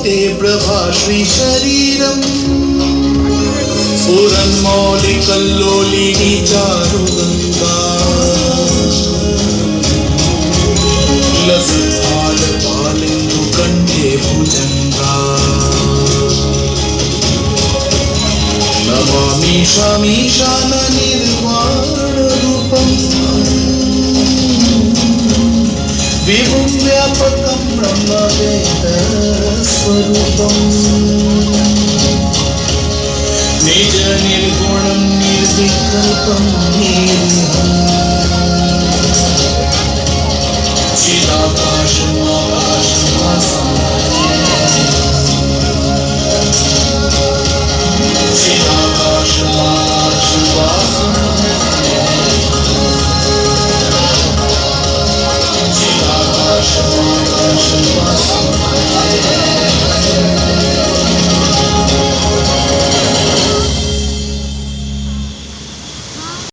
ते प्रभाश्री शरीरम् स्फुरन्मौलिकल्लोलिनी चारुगङ्गा लसत्पालपालिन्दुकण्ठे भुजङ्गा नमामि शमीशाननिर्वाणरूपम् विभुं व्यापकं ब्रह्मवेदस्वरूपम् निज निर्गुणं निर्विकल्पं निरीहम्